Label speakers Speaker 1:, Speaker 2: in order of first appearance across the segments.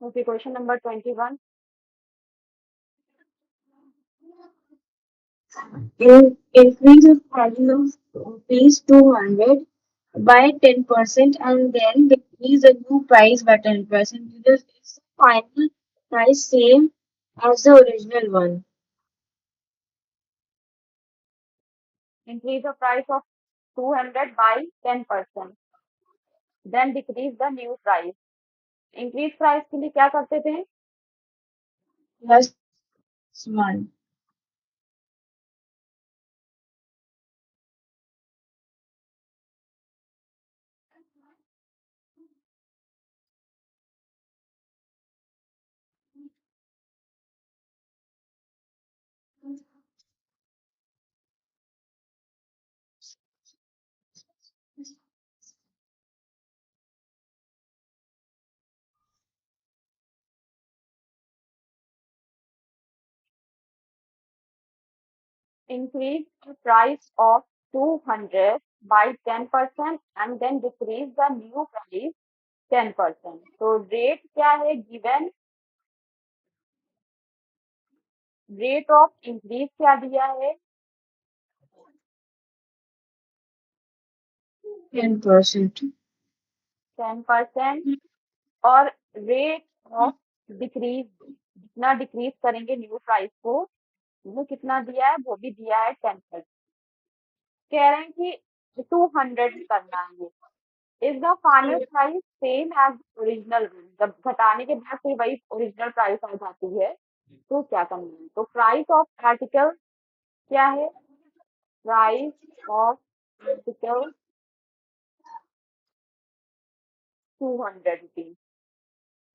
Speaker 1: Okay, question number 21.
Speaker 2: Increase of price of rupees 200 by 10% and then decrease the new price by 10%. Because it's the final price same as the original one.
Speaker 1: Increase the price of 200 by 10%. Then decrease the new price. Increase price के लिए क्या करते थे?
Speaker 2: Plus one.
Speaker 1: Increase the price of 200 by 10% and then decrease the new price 10%. तो rate क्या है given? Rate of increase क्या दिया है?
Speaker 2: 10%.
Speaker 1: 10%. और रेट ऑफ डिक्रीज, जितना डिक्रीज करेंगे न्यू प्राइस को, वो कितना दिया है? वो भी दिया है 10%. कह रहे हैं कि 200 करना है ये. Is the final price same as original? जब घटाने के बाद फिर वही ओरिजिनल प्राइस आ जाती है तो क्या करना है? तो प्राइस ऑफ आर्टिकल क्या है? Price of article 200 rupees.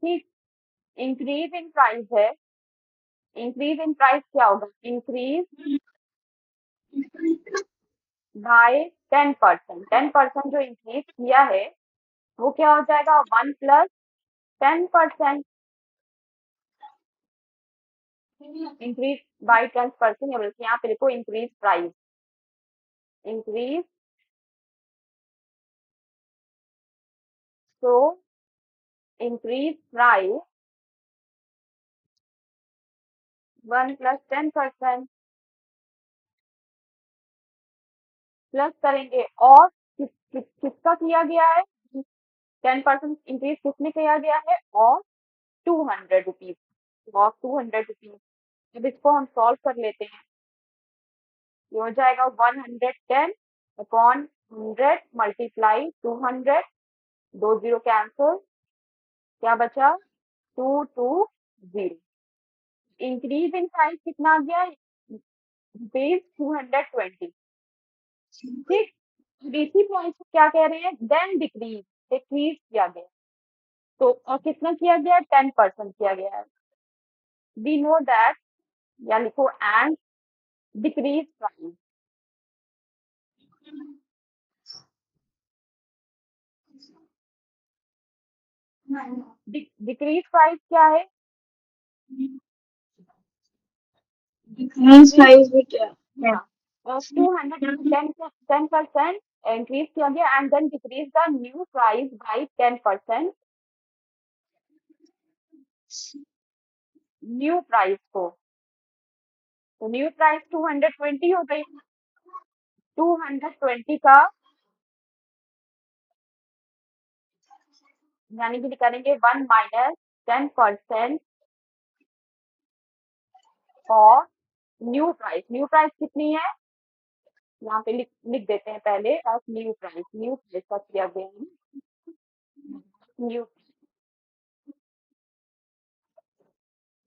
Speaker 1: ठीक. इंक्रीज इन प्राइस है. इंक्रीज इन प्राइस क्या होगा? Increase by 10%. 10% जो इंक्रीज किया है वो क्या हो जाएगा? 1 + 10%. इंक्रीज बाय 10%, या बल्कि यहाँ पे देखो increase price. Increase, so increase price 1 + 10%. Plus करेंगे और किसका किया गया है? 10% इंक्रीज किसमें किया गया है? और 200 रुपीज. और 200 रुपीज. अब इसको हम सॉल्व कर लेते हैं. ये हो जाएगा 110/100 मल्टीप्लाई 200. 2 0 कैंसिल. क्या बचा? 220. इंक्रीज इन प्राइस कितना आ गया? रुपीज 220. ठीक. डीसी प्राइस को क्या कह रहे हैं? देन डिक्रीज, डिक्रीज किया गया. तो और कितना किया गया? 10% किया गया है. वी नो दैट, या लिखो and decrease price. Decrease price क्या है?
Speaker 2: Decrease
Speaker 1: decrease.
Speaker 2: price with
Speaker 1: हाँ. 10% इंक्रीज किया गया and then decrease the new price by 10%. New price को, तो न्यू प्राइस 220 हो गई. 220 का यानी कि करेंगे 1 - 10% और न्यू प्राइस. न्यू प्राइस कितनी है? यहाँ पे लिख लिख देते हैं पहले as new price. New price का किया गया है. न्यू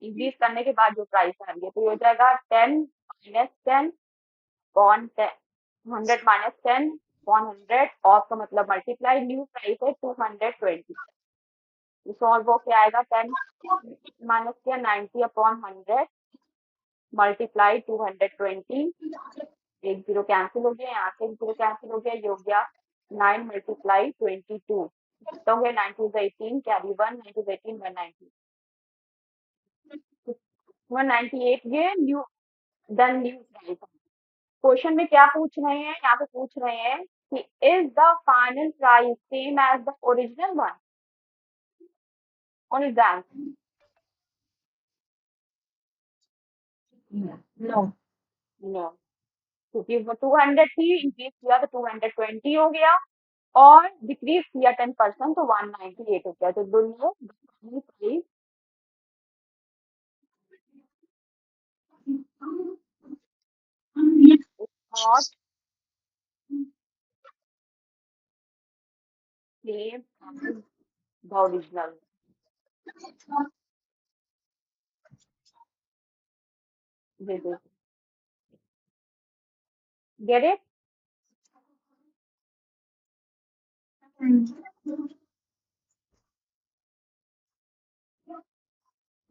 Speaker 1: इंक्रीज करने के बाद जो प्राइस आ रही है तो ये हो जाएगा 10 - 10 अपॉन 100 - 10 अपॉन 100. ऑफ का मतलब मल्टीप्लाई. न्यू प्राइस है 220. सॉल्व हो क्या आएगा? 10 माइनस किया 90/100 मल्टीप्लाई 220. 1 0 कैंसिल हो गया. यहाँ से 0 कैंसिल हो गया. ये हो गया 9 × 22. तो हो गया 9 2 18 कैरी 1. 9 2 18 190. 198. ये new then new price. Question में क्या पूछ रहे हैं? यहाँ पे पूछ रहे हैं कि is the final price same as the original one? Only the answer.
Speaker 2: No.
Speaker 1: No. क्योंकि वो 200 थी, इंक्रीज किया तो 220 हो गया, और डिक्रीज किया 10% तो 198 हो गया। तो दोनों price not same as the original. This is get it.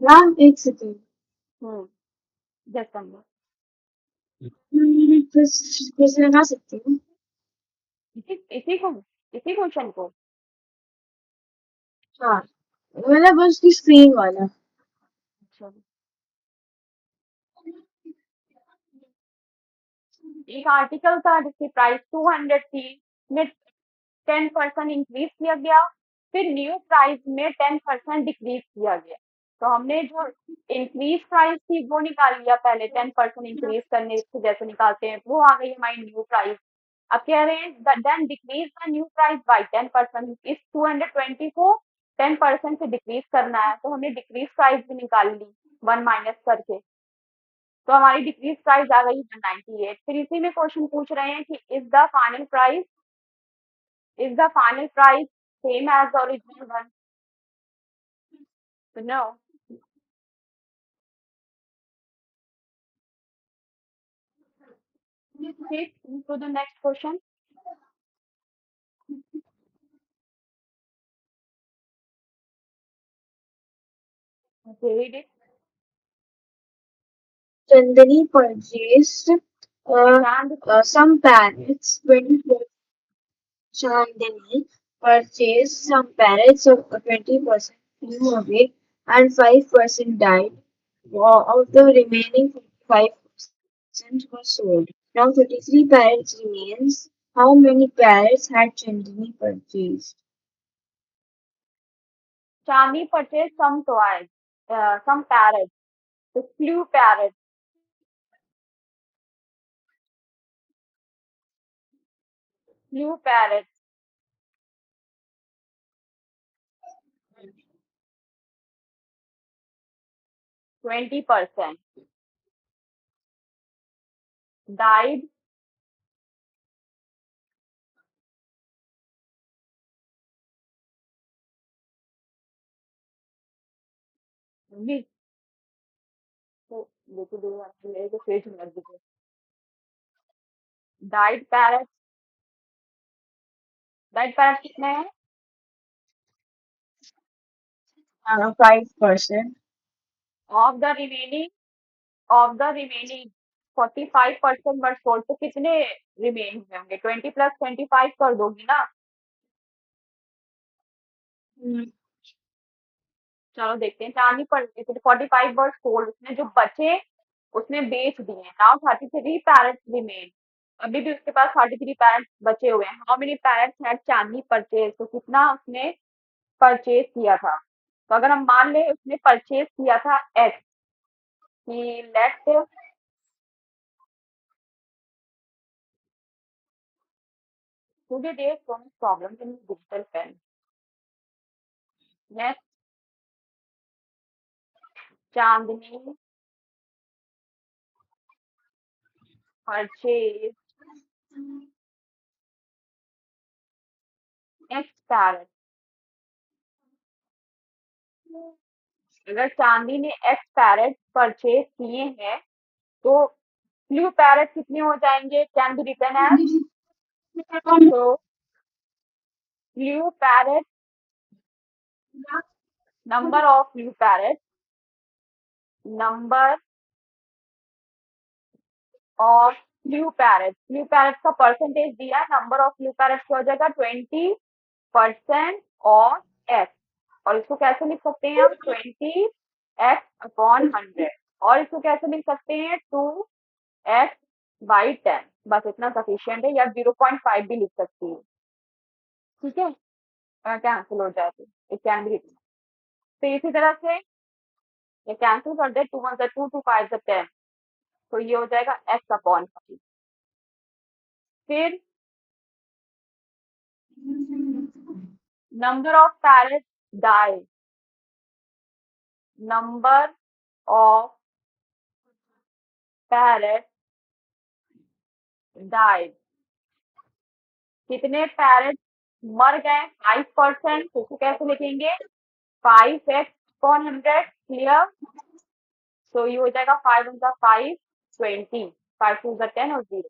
Speaker 2: Ma'am एक सेकेंड।
Speaker 1: हम्म, जस्ट
Speaker 2: फिर से लगा सकती हूँ।
Speaker 1: इसी इसी को इसी क्वेश्चन को।
Speaker 2: हाँ, मतलब उसकी स्क्रीन वाला।
Speaker 1: अच्छा, एक आर्टिकल था जिसकी प्राइस 200 थी, में 10% इंक्रीज किया गया, फिर न्यू प्राइस में 10% डिक्रीज किया गया। तो हमने जो इंक्रीज प्राइस थी वो निकाल लिया पहले, 10% इंक्रीज करने से जैसे निकालते हैं, वो आ गई हमारी न्यू प्राइस। अब कह रहे हैं then decrease the new price by 10%। इस 220 को 10% से डिक्रीज करना है, तो हमने डिक्रीज प्राइस भी निकाल ली 1 माइनस करके। तो हमारी डिक्रीज प्राइस आ गई 198। फिर इसी में क्वेश्चन पूछ रहे हैं कि is the final price same as the original one. तो नो। ठीक, to the next question. Okay, read it.
Speaker 2: Chandani purchased
Speaker 1: Chand,
Speaker 2: some parrots. 24 Chandani purchased some parrots, so 20% flew away and 5% died. Of the remaining 45% were sold. Now 33 parrots remains. How many parrots had Chandani purchased?
Speaker 1: Chandni purchased some toys, some parrots. The flew parrots, 20%. Died, we, so, देखो दो मेरे को face मत दीजिए। Died parrots, died parrots कितने हैं?
Speaker 2: 5%.
Speaker 1: Of the remaining, of the remaining 45% were sold, तो कितने रिमेन हुए होंगे? 20 प्लस 25 कर दोगी ना?
Speaker 2: Hmm.
Speaker 1: चलो देखते हैं। चांदी पर 45 वर्ड सोल्ड, उसने जो बचे उसने बेच दिए। Now 33 parrots remain. अभी भी उसके पास 33 पैरेट्स बचे हुए हैं। How many parrots had Chandni purchase? तो कितना उसने परचेज किया था? तो अगर हम मान ले उसने परचेज किया था एक्स, कि let today there so much problems in digital pen. Next, Chandni purchase X parrot. अगर चांदी ने एक्स पैरेट परचेज किए हैं, तो ब्लू पैरेट कितने हो जाएंगे? कैन बी रिटन एज, तो blue parrot, number of blue parrot, number of blue parrot का परसेंटेज दिया है, नंबर ऑफ ब्लू पैरेट क्या हो जाएगा? 20% ऑफ एक्स। और इसको कैसे लिख सकते हैं हम? 20x/100। और इसको कैसे लिख सकते हैं? 2x/10। बस इतना सफिशियंट है, या 0.5 भी लिख सकती है। ठीक है, कैंसिल हो जाए तो इट कैन बी रिटन। तो इसी तरह से ये कैंसिल कर दे, 2 1 2, 2 5 10, तो ये हो जाएगा x/5। फिर number of parrots die, number of parrots died, कितने पैरेट्स मर गए, 5%, तो इसको कैसे लिखेंगे, 5x/100, क्लियर। तो ये हो जाएगा 5 × 5 20, 5 2 10 और 0,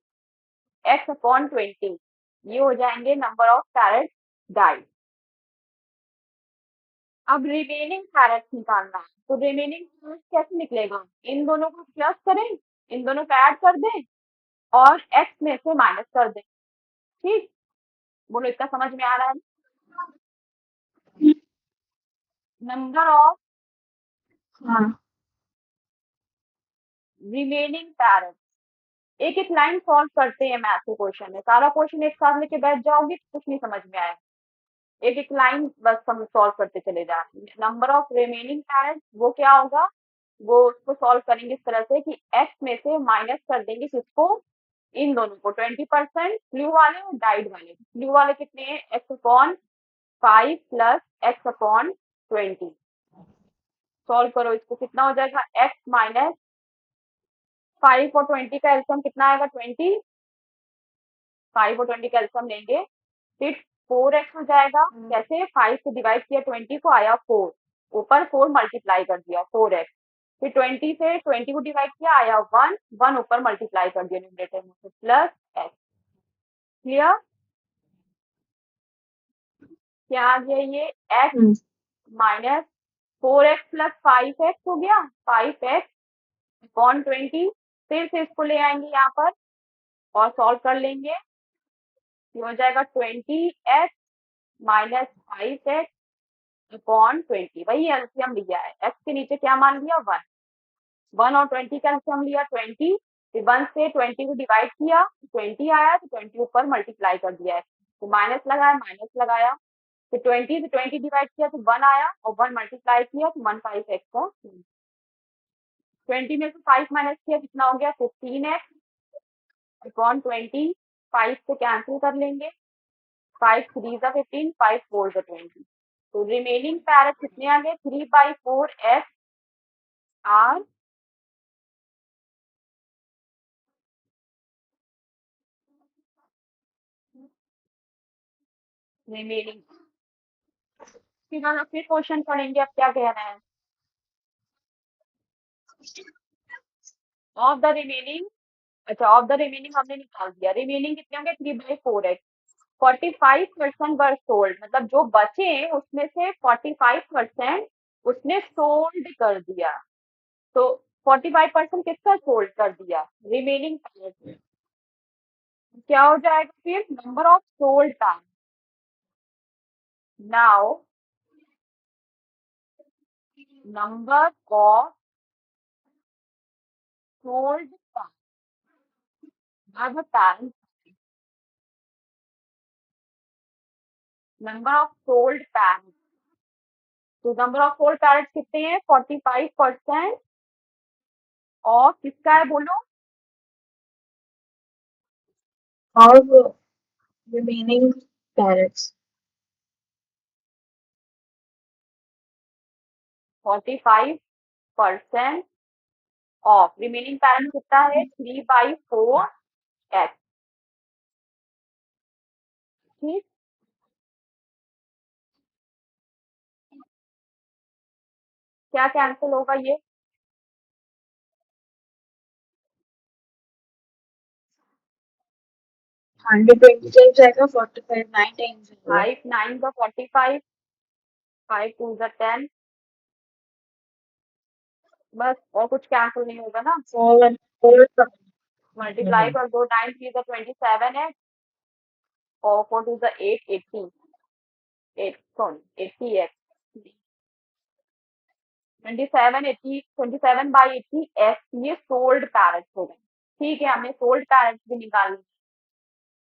Speaker 1: x/20, ये हो जाएंगे नंबर ऑफ पैरेट्स डाइड। अब रिमेनिंग पैरेट्स निकालना है, तो रिमेनिंग पैरेट्स कैसे निकलेगा, इन दोनों को प्लस करें, इन दोनों को ऐड कर दें और x में से माइनस कर दें। ठीक, बोलो इतना समझ में आ रहा है। नंबर ऑफ
Speaker 2: हाँ।
Speaker 1: रिमेनिंग पैरेट्स, एक एक लाइन सॉल्व करते हैं मैथ के क्वेश्चन में, सारा क्वेश्चन एक साथ लेके बैठ जाओगे तो कुछ नहीं समझ में आएगा, एक एक लाइन बस हम सॉल्व करते चले जाएंगे। नंबर ऑफ रिमेनिंग पैरेंट्स वो क्या होगा, वो उसको सॉल्व करेंगे इस तरह से कि x में से माइनस कर देंगे किसको, इन दोनों को, 20% फ्लू वाले और डाइड वाले। फ्लू वाले कितने हैं, x/5 प्लस x/20। सॉल्व करो इसको, कितना हो जाएगा, x माइनस 5 और 20 का एलसीएम कितना आएगा, 20, 5 और 20 का एलसीएम लेंगे, फिर 4x हो जाएगा, कैसे, 5 से डिवाइड किया 20 को, आया 4, ऊपर 4 मल्टीप्लाई कर दिया 4x, फिर 20 से 20 को डिवाइड किया, आया 1, 1 ऊपर मल्टीप्लाई कर दिया न्यूमरेटर में, तो प्लस x, क्लियर। क्या आ गया, ये x minus 4x plus 5x हो गया, 5x/20, फिर से इसको ले आएंगे यहाँ पर और सॉल्व कर लेंगे, ये हो जाएगा 20x माइनस 5x/20, वही एलसीएम लिया है, x के नीचे क्या मान लिया, 1, 1 और 20 का एलसीएम लिया 20, फिर 1 से 20 को डिवाइड किया 20 आया, तो 20 ऊपर मल्टीप्लाई कर दिया है, तो माइनस लगाया, माइनस लगाया, फिर 20 से 20 डिवाइड किया तो 1 आया, और 1 मल्टीप्लाई किया तो 15x का, 20 में से 5 माइनस किया, कितना हो गया, 15x/20, 5 से कैंसिल कर लेंगे, 5 3 ज़ा 15, 5 4 ज़ा 20, तो रिमेनिंग पैरेट कितने आ गए, 3/4x आर रिमेनिंग। फिर बाद फिर क्वेश्चन पढ़ेंगे, अब क्या कह रहे हैं, ऑफ द रिमेनिंग, अच्छा ऑफ द रिमेनिंग हमने निकाल दिया, रिमेनिंग कितने होंगे, 3/4x, 45% वर सोल्ड, मतलब जो बचे उसमें से 45% उसने सोल्ड कर दिया, तो 45% किसका सोल्ड कर दिया, रिमेनिंग पैरेट, क्या हो जाएगा फिर, number of sold parrot. Now number of sold parrot, number of sold parrot, तो नंबर ऑफ सोल्ड पैरेट कितने हैं, 45% और किसका है बोलो,
Speaker 2: Of remaining parrots.
Speaker 1: 45% of remaining parent कितना है, 3/4x, ठीक। क्या कैंसिल होगा ये,
Speaker 2: 120 times आएगा, 45 9 times आएगा।
Speaker 1: 5 9 का 45, 5 2 का 10, बस और कुछ कैंसिल नहीं होगा ना,
Speaker 2: 4 1 4
Speaker 1: मल्टीप्लाई कर दो, 9 3 का 27 है, और 4 2 का 8 80, 8 सॉरी 80x, 27/80 ये सोल्ड पैरेट्स हो गए, ठीक है, हमने सोल्ड पैरेट्स भी निकाल लिए।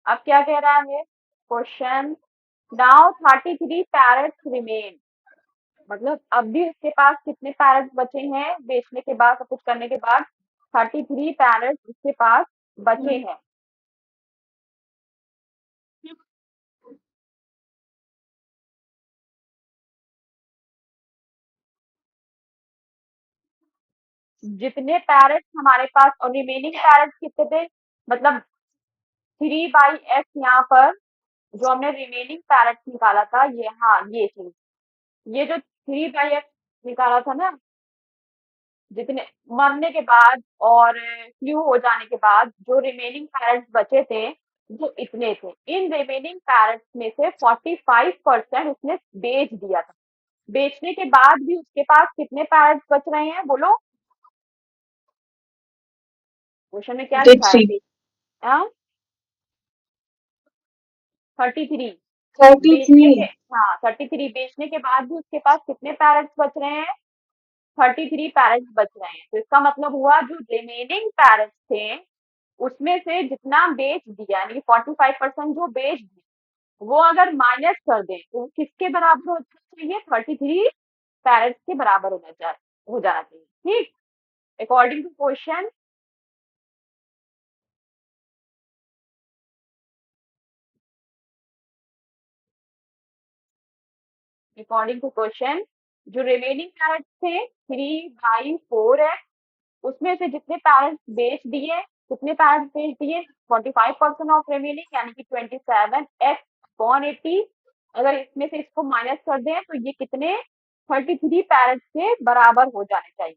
Speaker 1: अब क्या कह रहा है क्वेश्चन, नाउ 33 पैरेट्स रिमेन, मतलब अब भी उसके पास कितने पैरेट्स बचे हैं बेचने के बाद, सब कुछ करने के बाद? 33 पैरेट्स उसके पास बचे हैं। जितने पैरेट्स हमारे पास और रिमेनिंग पैरेट्स कितने थे, मतलब 3/x यहाँ पर जो हमने रिमेनिंग पैरेट्स निकाला था, ये, हाँ, ये चीज, ये जो 3/x निकाला था ना, जितने मरने के बाद और फ्लू हो जाने के बाद जो रिमेनिंग पैरेट्स बचे थे, वो इतने थे। इन रिमेनिंग पैरेट्स में से 45% उसने बेच दिया था। बेचने के बाद भी उसके पास कितने पैरेट्स बच रहे हैं, बोलो? क्वेश्चन में क्या लिखा है?
Speaker 2: 33,
Speaker 1: हाँ, 33। बेचने के,
Speaker 2: 33,
Speaker 1: हाँ, 33 बेचने के बाद भी उसके पास कितने पैरेट्स बच रहे हैं? 33 पैरेट्स बच रहे हैं। तो इसका मतलब हुआ जो रिमेनिंग पैरेट्स थे उसमें से जितना बेच दिया, यानी 45% जो बेच दिया, वो अगर माइनस कर दें तो वो किसके बराबर होना चाहिए? 33 पैरेट्स के बराबर हो जाना चाहिए। ठीक, according to question, according to question जो रिमेनिंग पैरेट्स थे 3/4x, उसमें से जितने पैरेट्स बेच दिए, कितने पैरेट्स बेच दिए? 45% ऑफ रिमेनिंग, यानी कि 27x/80। अगर इसमें से इसको माइनस कर दें तो ये कितने? 33 पैरेट्स के बराबर हो जाने चाहिए।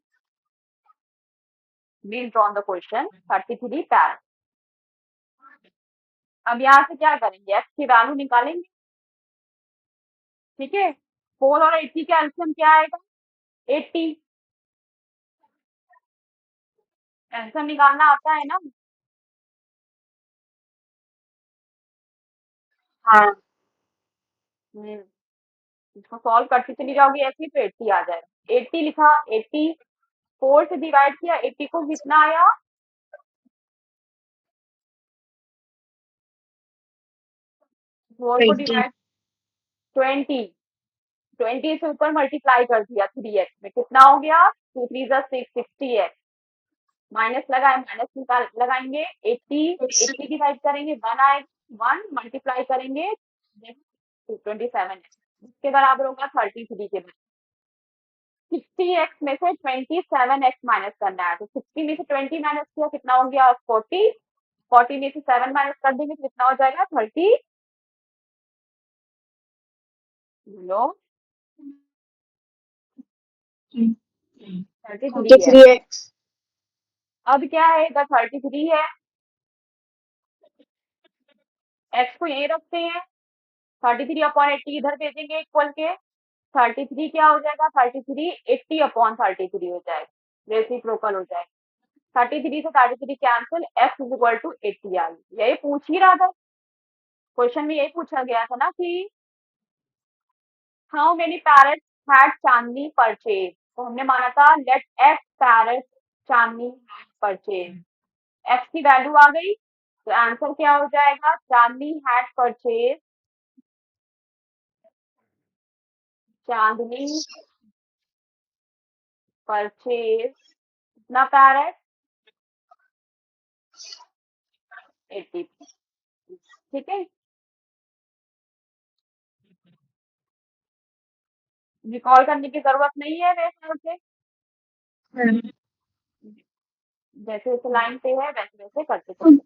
Speaker 1: Please draw the question 33 parrots. अब यहाँ से क्या करेंगे? एक्स की वैल्यू निकालेंगे। ठीक है, 4 और 80 का एलसीएम क्या आएगा? 80। एलसीएम निकालना आता है ना?
Speaker 2: हाँ,
Speaker 1: हम्म, इसको सॉल्व करती चली जाओगी ऐसे ही तो 80 आ जाएगा। 80 लिखा, 80 4 से डिवाइड किया, 80 को कितना आया? 4 को
Speaker 2: 20,
Speaker 1: डिवाइड, 20, 20 से ऊपर मल्टीप्लाई कर दिया 3x में, कितना हो गया? 2 3 जा 6, 60x। माइनस लगाए, माइनस निकाल लगाएंगे, 80 से 80 डिवाइड करेंगे, 1 आएगा, 1 मल्टीप्लाई करेंगे 27, इसके बराबर होगा 33 के बराबर। 60x में से 27x माइनस करना है, तो 60 में से 20 माइनस किया, कितना हो गया? 40। 40 में से 7 माइनस कर देंगे तो कितना हो जाएगा? 30। लो, 33 है।
Speaker 2: 43x,
Speaker 1: अब क्या है? इधर 33 है, एक्स को यही रखते हैं, 33/80 इधर भेजेंगे इक्वल के। 33 क्या हो जाएगा? 33 80/33 हो जाएगा, रेसिप्रोकल हो जाएगा। 33 से 33 cancel, X is equal to 80 आ गई। यही पूछ ही रहा था, क्वेश्चन में यही पूछा गया था ना कि how many parrots had Chandni purchase. तो हमने माना था लेट एक्स पैरेट्स चांदनी परचेज। एक्स की वैल्यू आ गई, तो आंसर क्या हो जाएगा? चांदनी हैड परचेज, चांदनी परचेज कितना पैरेट? 80। ठीक है, रिकॉल करने की जरूरत नहीं है वैसे वैसे,
Speaker 2: हाँ,
Speaker 1: जैसे जैसे लाइन पे है वैसे वैसे करते चले।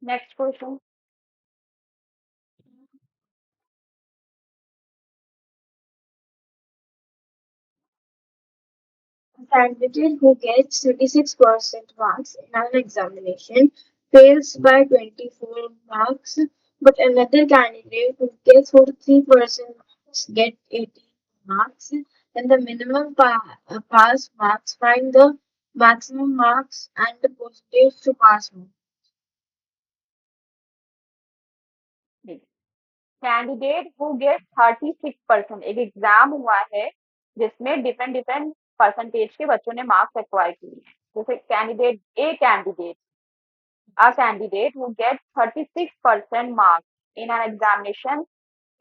Speaker 1: Next question.
Speaker 2: a candidate who gets 36% marks in an examination fails by 24 marks, but another candidate who gets 43% marks get 80 marks, then the minimum pass marks, find the maximum marks and the percentage to pass mark.
Speaker 1: Candidate who get 36%। एक exam हुआ है जिसमें different different percentage के बच्चों ने marks acquire किए हैं। जैसे candidate a candidate who gets 36% marks in an examination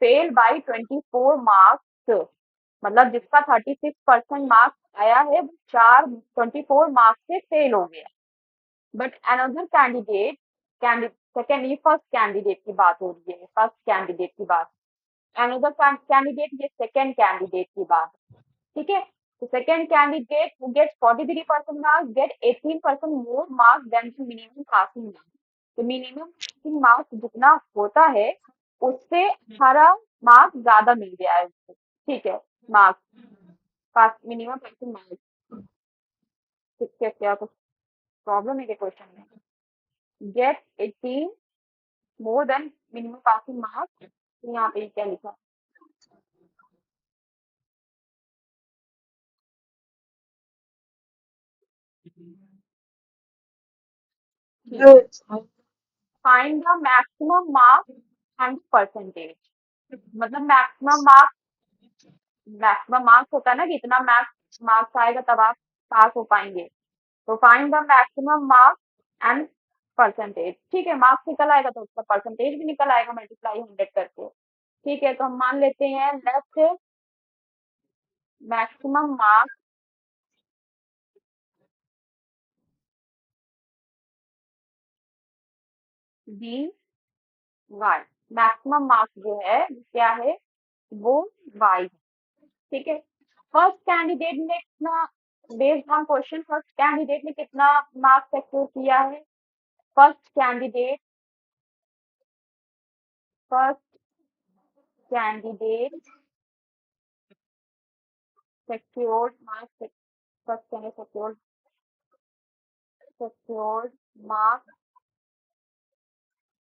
Speaker 1: fail by 24 marks। मतलब जिसका 36% मार्क्स आया है वो 24 मार्क्स से फेल हो गया। बट अनदर सेकेंड, ये फर्स्ट कैंडिडेट की बात हो रही है, फर्स्ट कैंडिडेट की बात। अनदर कैंडिडेट, ये सेकेंड कैंडिडेट की बात। ठीक है, तो second candidate who gets 43% marks get 18% more marks than the minimum passing marks। तो मिनिमम पासिंग मार्क्स जितना होता है उससे 18 मार्क्स ज्यादा मिल गया है उसको। ठीक है, marks pass, minimum passing marks. क्या क्या कुछ प्रॉब्लम है क्या क्वेश्चन में? Get 18 more than minimum passing marks. यहाँ पे क्या लिखा? ठीक है, find the maximum marks and percentage. मतलब मैक्सिमम मार्क्स होता है ना कि इतना मार्क्स आएगा तब आप पास हो पाएंगे। तो find the maximum marks and percentage. ठीक है, मार्क्स निकल आएगा तो उसका परसेंटेज भी निकल आएगा मल्टीप्लाई 100 करके। ठीक है, तो हम मान लेते हैं left maximum marks be Y. Maximum marks जो है वो क्या है? वो वाई है। ठीक है, फर्स्ट कैंडिडेट ने कितना, based on question first candidate ने कितना मार्क्स सिक्योर किया है? First candidate first candidate secured marks, first candidate secured marks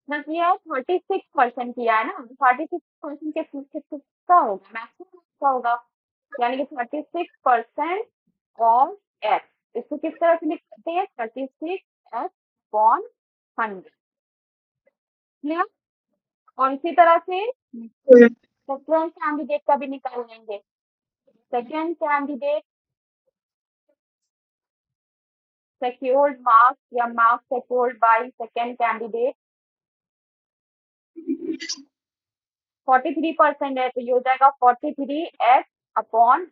Speaker 1: ना किया है, 36% किया है ना। 36% किसका होगा? मैक्सिमम का होगा, यानी कि 36% और एक्स। इसको किस तरह से लिख सकते हैं? 36x/100। क्लियर? और इसी तरह से सेकेंड कैंडिडेट का भी निकाल लेंगे। सेकेंड कैंडिडेट secured marks या marks secured by second candidate 43% है, तो ये हो जाएगा 43x/100।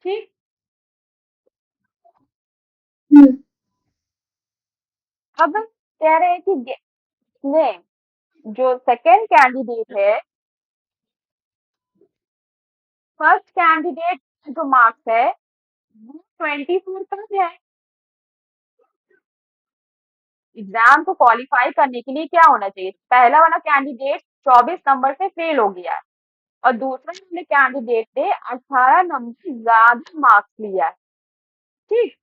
Speaker 1: ठीक, अब कह रहे हैं कि जो सेकेंड कैंडिडेट है, फर्स्ट कैंडिडेट जो मार्क्स है वो 24 का है। एग्जाम को क्वालिफाई करने के लिए क्या होना चाहिए? पहला वाला कैंडिडेट 24 नंबर से फेल हो गया है और दूसरा वाले कैंडिडेट ने 18 नंबर ज्यादा मार्क्स लिया है। ठीक,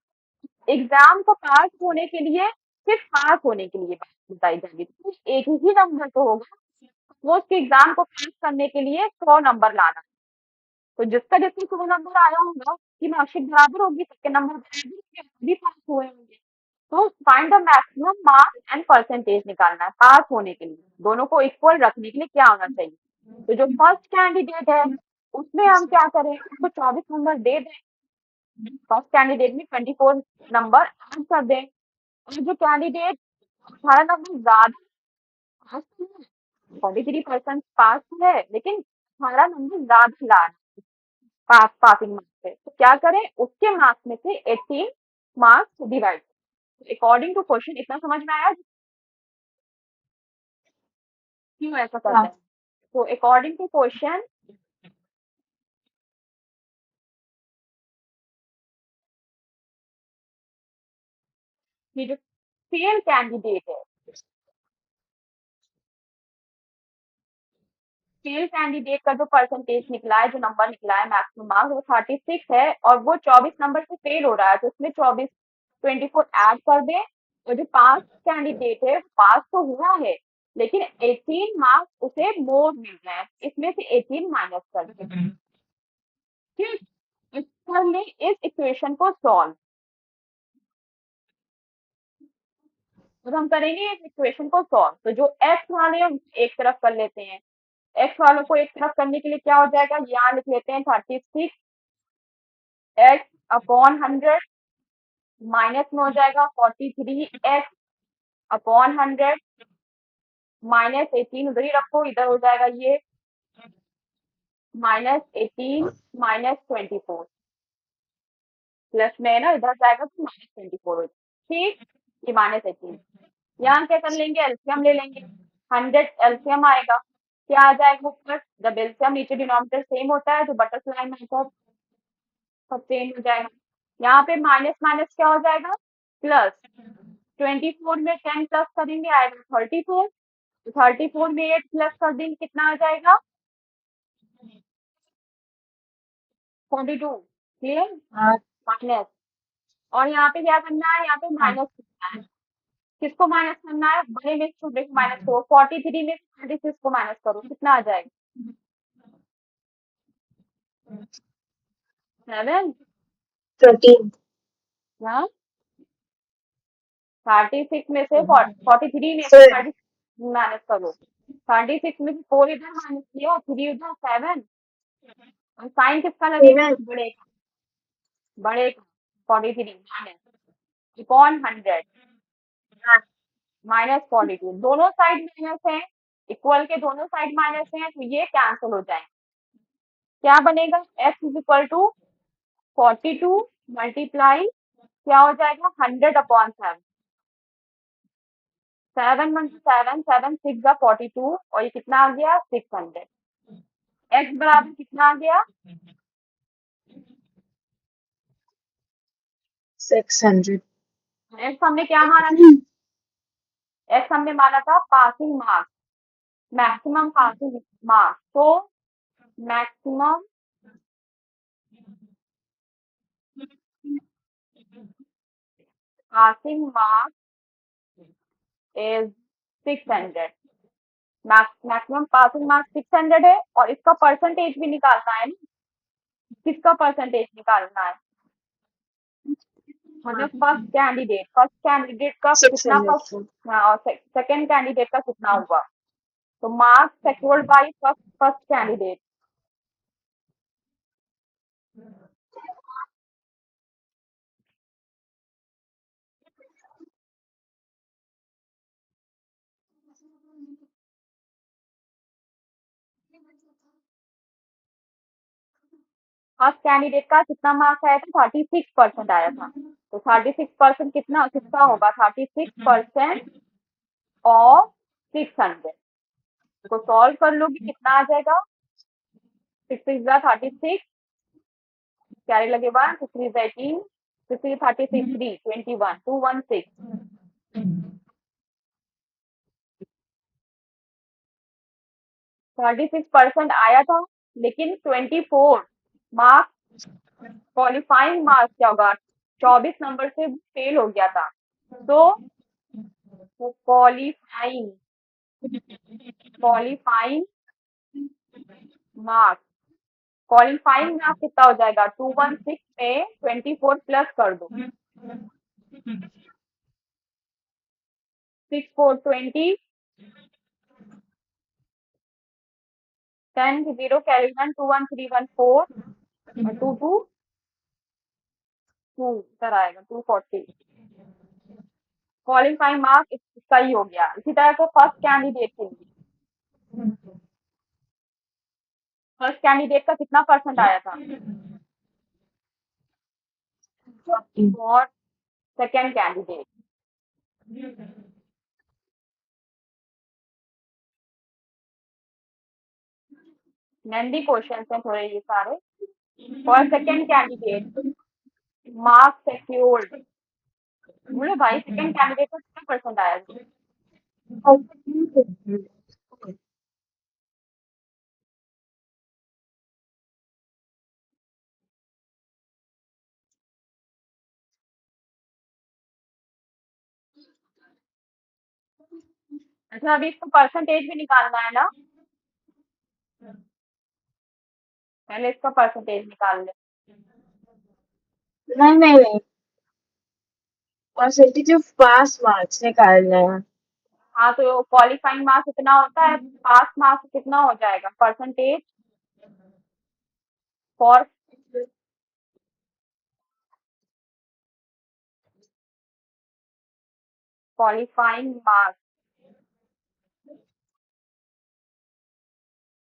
Speaker 1: एग्जाम को पास होने के लिए, सिर्फ पास होने के लिए बात बताई जाएगी, तो एक ही नंबर तो होगा। वो उसके एग्जाम को पास करने के लिए 100 नंबर लाना, तो जिसका जिसका 100 नंबर आया होगा उसकी मार्कशीट बराबर होगी, सबके नंबर बराबर होंगे, सभी पास हुए होंगे। तो find the maximum marks and percentage निकालना है पास होने के लिए। दोनों को इक्वल रखने के लिए क्या होना चाहिए? तो जो फर्स्ट कैंडिडेट है उसमें हम क्या करें? उसको 24 नंबर दे दें, फर्स्ट कैंडिडेट में 24 नंबर ऐड कर दें। और जो कैंडिडेट 18 नंबर ज्यादा पास तो है, 43% पास तो है, लेकिन 18 नंबर ज्यादा ला रहा है पासिंग मार्क्स से, तो क्या करें? उसके मार्क्स में से 18 marks divide. According to question, इतना समझ में आया क्यों ऐसा करते हैं? तो अकॉर्डिंग टू क्वेश्चन, ये जो फेल कैंडिडेट है, फेल कैंडिडेट का जो परसेंटेज निकला है, जो नंबर निकला है मैक्सिमम मार्क्स, वो 36 है और वो 24 नंबर से फेल हो रहा है, तो उसमें 24 ऐड कर दे। और जो पास कैंडिडेट है वो पास तो हुआ है, लेकिन 18 मार्क्स उसे मोर मिल रहे हैं, इसमें से 18 माइनस कर दे। ठीक, इस कर ले इस इक्वेशन को सॉल्व। अब हम करेंगे इस इक्वेशन को सॉल्व। तो जो एक्स वाले हैं उसे एक तरफ कर लेते हैं। एक्स वालों को एक तरफ करने के लिए क्या हो जाएगा, यहाँ लिख लेते हैं 36 एक्स अपॉन 100 माइनस में हो जाएगा 43 एक्स अपॉन 100 माइनस 18 उधर ही रखो, इधर हो जाएगा ये -18 -24 प्लस में ना इधर जाएगा तो -24 हो जाएगा। ठीक, ये -18 यहाँ क्या कर लेंगे, एलसीएम ले लेंगे। 100 एलसीएम आएगा, क्या आ जाएगा ऊपर, जब एलसीएम नीचे डिनोमिनेटर सेम होता है तो बटरफ्लाई मेथड सब चेंज हो जाएगा। यहाँ पे माइनस माइनस क्या हो जाएगा, प्लस 24 में 10 प्लस करेंगे आएगा 34, तो 34 में 8 प्लस कर देंगे कितना आ जाएगा 42। क्लियर,
Speaker 2: हाँ,
Speaker 1: माइनस, और यहाँ पे क्या करना है, यहाँ पे
Speaker 2: हाँ,
Speaker 1: माइनस करना है। किसको माइनस करना है, बड़े में छोटे को माइनस करो। 43 में 36 को माइनस करो, कितना आ जाएगा 7।
Speaker 2: 13,
Speaker 1: हाँ, 36 में से 43 में से
Speaker 2: so
Speaker 1: 36 माइनस करो। 36 में से 4 इधर माइनस किया और 3 उधर 7, और साइन किसका लगेगा,
Speaker 2: 7,
Speaker 1: बड़े का 43 माइनस अपॉन 100 -42, दोनों साइड माइनस है, इक्वल के दोनों साइड माइनस है तो ये कैंसिल हो जाएंगे। क्या बनेगा, x is equal to 42 multiply क्या हो जाएगा 100 अपॉन 7, 7 × 7 7 6 जा 42 और ये कितना आ गया 600। x बराबर कितना आ गया
Speaker 2: 600.
Speaker 1: x हमने क्या माना था, x हमने माना था passing marks, maximum passing marks. तो maximum passing marks is 600। Maximum passing marks 600 है और इसका परसेंटेज भी निकालना है ना, किसका परसेंटेज निकालना है, मतलब फर्स्ट कैंडिडेट का कितना,
Speaker 2: 600.
Speaker 1: फर्स्ट और सेकंड कैंडिडेट का कितना हुआ। तो marks secured by first candidate, first candidate का कितना मार्क्स आया था 36% आया था। तो 36% कितना किसका होगा, 36% ऑफ 600 को सॉल्व कर लोगे कितना आ जाएगा, 6 कैरी लगे बाद 6 18 6 36 3 21 216 36% आया था, लेकिन 24 मार्क्स क्वालिफाइंग मार्क्स क्या होगा, 24 नंबर से फेल हो गया था। तो qualifying qualifying marks, qualifying marks कितना हो जाएगा 216 में 24 प्लस कर दो, 6 4 20 10 0 कैरी 1 2 1 3 1 4 और 2 2 2 इधर आएगा 240। क्वालिफाइंग मार्क्स इसका ही हो गया। इसी तरह से फर्स्ट कैंडिडेट का कितना परसेंट आया था,
Speaker 2: 40.
Speaker 1: और सेकेंड कैंडिडेट, लेंदी क्वेश्चन हैं थोड़े ये सारे। For second candidate marks secured, बोले भाई सेकेंड कैंडिडेट का कितना परसेंट आया था, अच्छा अभी इसको परसेंटेज भी निकालना है ना, पहले इसका परसेंटेज निकाल ले।
Speaker 2: नहीं, नहीं, नहीं. परसेंटेज ऑफ पास मार्क्स निकालना है।
Speaker 1: हाँ, तो क्वालिफाइंग मार्क्स कितना होता है, पास मार्क्स कितना हो जाएगा, percentage for qualifying marks.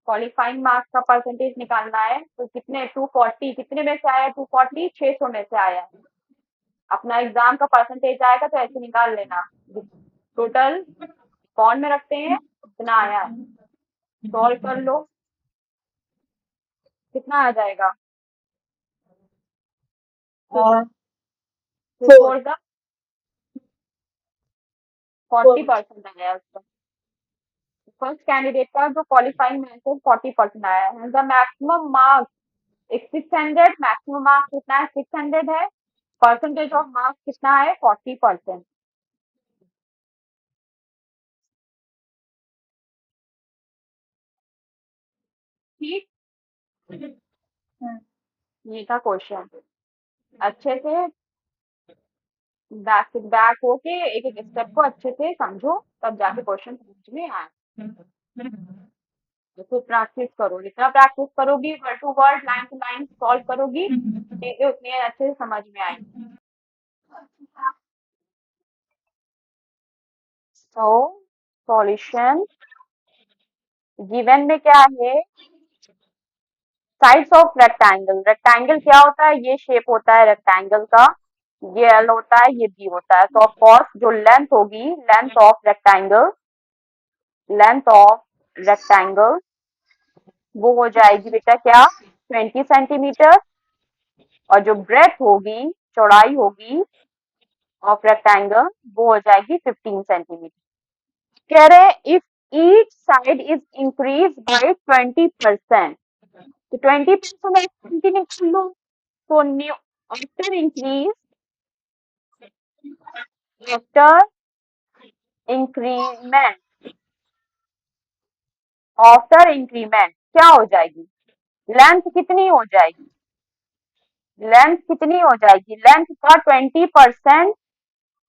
Speaker 1: Qualifying marks का परसेंटेज निकालना है, तो कितने, 240, कितने में से आया, 240, 600 में से आया है। अपना एग्जाम का परसेंटेज आएगा तो ऐसे निकाल लेना, टोटल कौन में रखते हैं, कितना आया है, सॉल्व कर लो, कितना आ जाएगा,
Speaker 2: और
Speaker 1: two
Speaker 2: four
Speaker 1: four the 40
Speaker 2: four
Speaker 1: percent आया उसका। फर्स्ट कैंडिडेट का जो क्वालिफाइंग में से 40% आया है। The maximum marks 600, maximum marks कितना है, 600 है, परसेंटेज ऑफ मार्क्स कितना है, 40%। ठीक, ये था क्वेश्चन। अच्छे से बैक टू बैक होके एक एक स्टेप को अच्छे से समझो, तब जाके क्वेश्चन समझ में आए। तो प्रैक्टिस करो, जितना प्रैक्टिस करोगी, word to word, line to line solve करोगी, चीजें उतनी अच्छे से समझ में आएंगी। तो सॉल्यूशन गिवन में क्या है, साइड्स ऑफ रेक्टेंगल। रेक्टेंगल क्या होता है, ये शेप होता है रेक्टेंगल का, ये एल होता है, ये बी होता है। तो ऑफ कोर्स जो लेंथ होगी, लेंथ ऑफ रेक्टेंगल वो हो जाएगी बेटा क्या, 20 सेंटीमीटर। और जो ब्रेथ होगी, चौड़ाई होगी ऑफ रेक्टेंगल, वो हो जाएगी 15 सेंटीमीटर। कह रहे if each side is increase by 20%, तो 20% कंटिन्यू कर लो। तो new after increase, after increment, after increment क्या हो जाएगी, लेंथ कितनी हो जाएगी, लेंथ कितनी हो जाएगी, लेंथ का 20%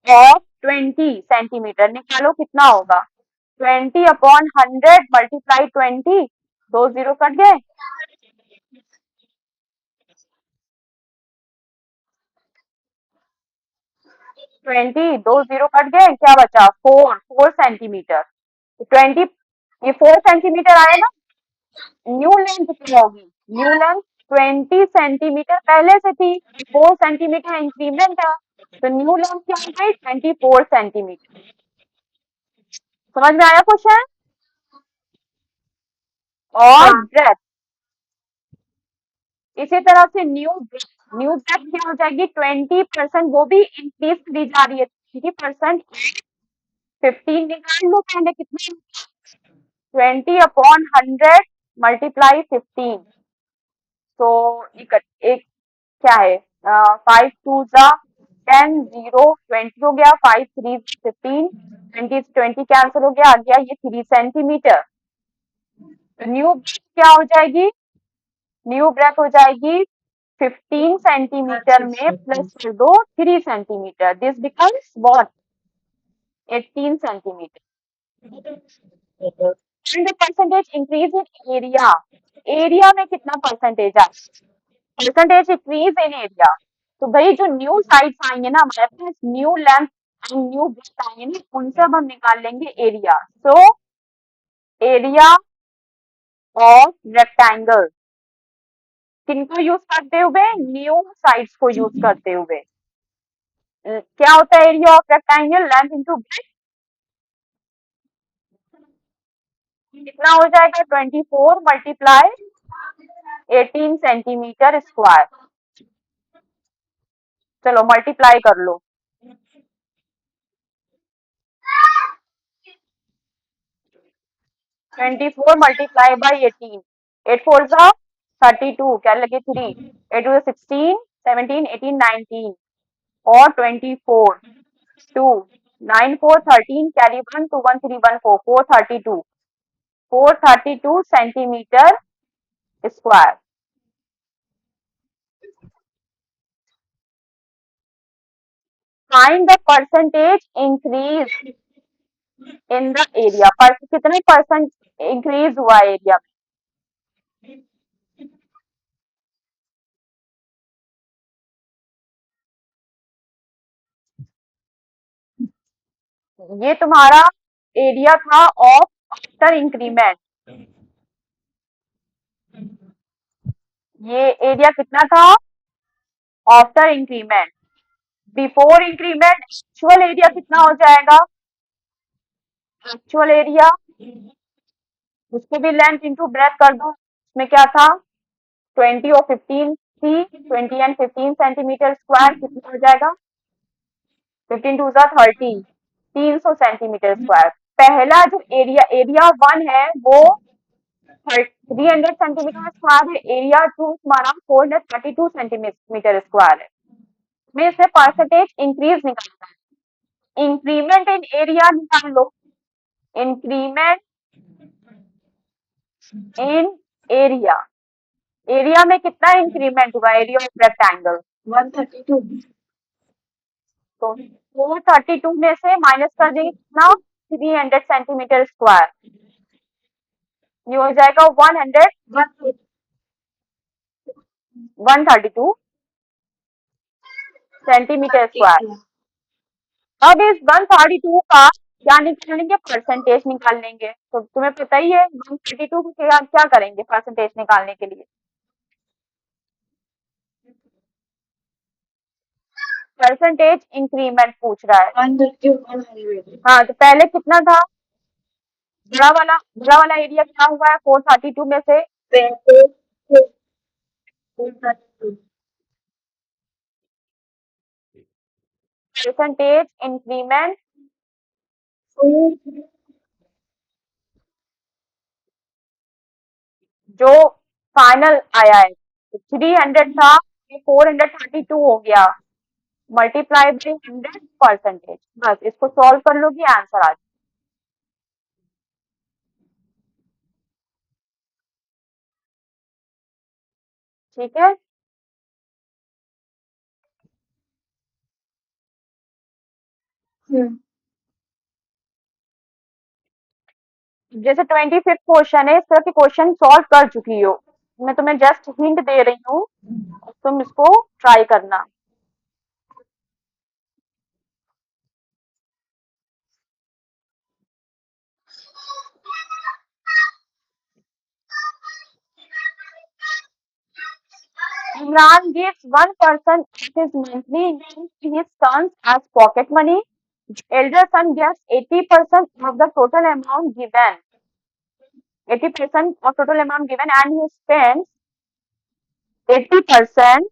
Speaker 1: ऑफ 20 सेंटीमीटर निकालो, कितना होगा, 20/100 मल्टीप्लाई 20, दो जीरो कट गए, 20, दो जीरो कट गए, क्या बचा, 4 सेंटीमीटर। तो 20, ये 4 सेंटीमीटर आए ना, न्यू लेंथ क्या होगी, न्यू लेंथ 20 सेंटीमीटर पहले से थी, 4 सेंटीमीटर इंक्रीमेंट है, तो न्यू लेंथ क्या हो गई, 24 सेंटीमीटर। समझ में आया क्वेश्चन। और
Speaker 2: हाँ
Speaker 1: ब्रेथ, इसी तरह से न्यू ब्रेथ क्या हो जाएगी, 20%, वो भी इंक्रीज करी जा रही है, 20%, 15 निकाल लो पहले, कितना, 20/100 मल्टीप्लाई 15। तो एक क्या है, 5 2 10, 0 20 हो गया, 5 3 15, 20 कैंसिल हो गया, आ गया ये 3 सेंटीमीटर। तो न्यू ब्रेथ क्या हो जाएगी, न्यू ब्रेथ हो जाएगी 15 सेंटीमीटर में प्लस कर दो 3 centimetre, this becomes what, 18 centimetre. And the percentage increase in area, area में कितना परसेंटेज आ, परसेंटेज इंक्रीज इन एरिया। तो भाई जो न्यू साइड्स आएंगे ना हमारे पास, new length and new breadth आएंगे ना, उनसे अब हम निकाल लेंगे area. So area of rectangle किनको यूज करते हुए, न्यू साइड्स को यूज करते हुए। क्या होता है area of rectangle, length into breadth, कितना हो जाएगा, 24 मल्टीप्लाई 18 सेंटीमीटर स्क्वायर। चलो मल्टीप्लाई कर लो, 24 मल्टीप्लाई बाई 18, 8 4 32, क्या लगे 3, 8 16, 17 18 19, और 24, 2 9 4 13, carry 1 2 1 3 1 4, 432, 432 centimetre square. Find the percentage increase in the area, कितने परसेंट इंक्रीज हुआ एरिया में? ये तुम्हारा एरिया था ऑफ आफ्टर इंक्रीमेंट। ये एरिया कितना था after increment. Before increment actual area कितना हो जाएगा? एक्चुअल एरिया, उसको भी लेंथ इंटू ब्रेथ कर दो। उसमें क्या था 20 और 15 थी, 20 एंड 15 सेंटीमीटर स्क्वायर कितना हो जाएगा? 15 टू ज़ा 30, 300 सेंटीमीटर स्क्वायर। पहला जो एरिया 1 है वो 300 सेंटीमीटर स्क्वायर है, एरिया 2 हमारा 432 सेंटीमीटर स्क्वायर है। में इसमें परसेंटेज इंक्रीज निकालना है। इंक्रीमेंट इन एरिया निकाल लो। इंक्रीमेंट इन एरिया, एरिया में कितना इंक्रीमेंट हुआ एरिया ऑफ रेक्टेंगल?
Speaker 2: 132।
Speaker 1: तो 432 में से माइनस कर देंगे कितना? 300 सेंटीमीटर स्क्वायर। ये हो जाएगा 132 सेंटीमीटर स्क्वायर। अब इस 132 का क्या निकालेंगे? परसेंटेज निकाल लेंगे। तो तुम्हें पता ही है 132 को क्या करेंगे परसेंटेज निकालने के लिए? परसेंटेज इंक्रीमेंट पूछ रहा है।
Speaker 2: 100।
Speaker 1: हाँ, तो पहले कितना था? बड़ा वाला एरिया क्या हुआ है 432 में से?
Speaker 2: 432।
Speaker 1: परसेंटेज इंक्रीमेंट जो फाइनल आया है 300 था, 432 हो गया, मल्टीप्लाई बाई 100 परसेंटेज। बस इसको सॉल्व कर लोगी आंसर आ जाएगा। ठीक है, जैसे 25th क्वेश्चन है, इस तरह के क्वेश्चन सॉल्व कर चुकी हो, मैं तुम्हें जस्ट हिंट दे रही हूँ, तुम इसको ट्राई करना। Imran gives 1% of his monthly income to his sons as pocket money. The elder son gets 80% of the total amount given. 80% of total amount given, and he spends 80%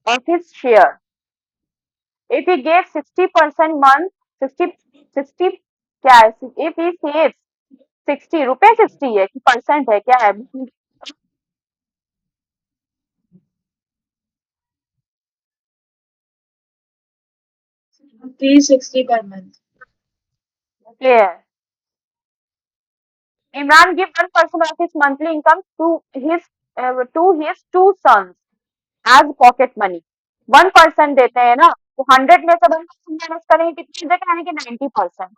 Speaker 1: of his share. If he gives 60% month, 60 क्या है? If he saves 60 रुपए, 60 है कि percent है, क्या है?
Speaker 2: ₹360 per month.
Speaker 1: Clear. Imran give 1% of his monthly income to his two sons as pocket money. 1% देते हैं ना, तो 100 में से 1% माइनस करेंगे कितनी जगह, यानी कि 90%।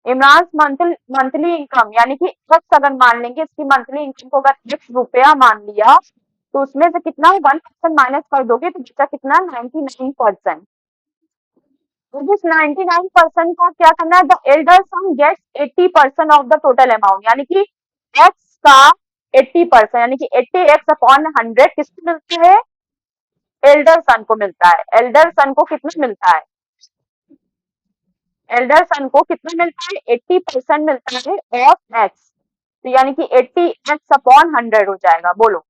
Speaker 1: इमरान मंथली इनकम यानी कि x अगर मान लेंगे, इसकी मंथली इनकम को अगर x रुपया मान लिया, तो उसमें से कितना 1% माइनस कर दोगे तो बचा कितना 99%। तो दिस 99% को क्या करना है? The elder son gets 80% of the total amount, यानी कि x का 80%, यानी कि 80x अपॉन 100 किसको मिलता है? एल्डर सन को मिलता है। एल्डर सन को कितना मिलता है? एल्डर सन को कितना मिलता है? 80% मिलता है ऑफ एक्स, तो यानी कि 80x अपॉन 100 हो जाएगा। बोलो,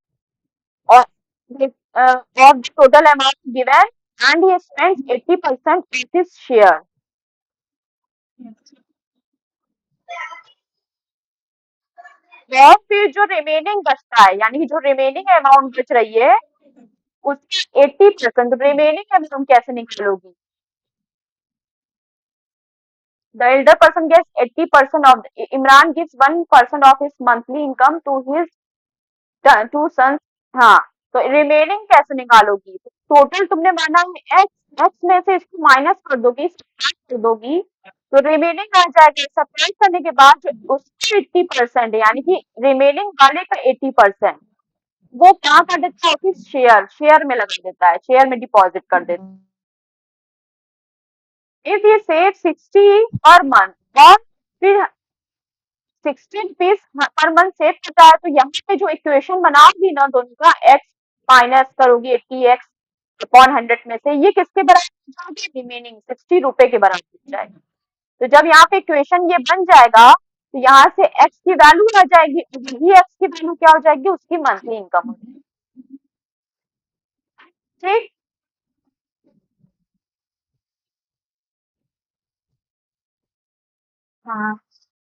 Speaker 1: और of the total amount given and he spends 80% of his share. और फिर जो रिमेनिंग बचता है, यानी कि जो रिमेनिंग अमाउंट बच रही है उसकी 80%, रिमेनिंग अमाउंट कैसे निकालोगी? The elder person gets 80% of Imran gives 1% of his monthly income to his two sons। हाँ, तो रिमेनिंग कैसे निकालोगी? टोटल तुमने माना है एक्स, एक्स में से इसको माइनस कर दोगी, सब्ट्रैक्ट कर दोगी, तो रिमेनिंग आ जाएगा। सब्ट्रैक्ट करने के बाद जो उसका 80% है, यानी कि रिमेनिंग वाले का 80% वो क्या कर देता है, ऑफिस शेयर, शेयर में लगा देता है, शेयर में डिपॉजिट कर देता है। इफ ये सेव 60 पर मंथ और फिर 60 रुपीज पर मंथ सेव करता है, तो यहाँ पे जो इक्वेशन बनाओगी ना दोनों का, एक्स माइनस करोगी 80x अपॉन 100 में से, ये किसके बराबर हो जाएगा, रिमेनिंग 60 रुपए के बराबर हो जाएगा। तो जब यहाँ पे इक्वेशन ये बन जाएगा, तो यहाँ से एक्स की वैल्यू आ जाएगी, वही एक्स की वैल्यू क्या हो जाएगी, उसकी मंथली इनकम हो जाएगी। ठीक।
Speaker 2: हाँ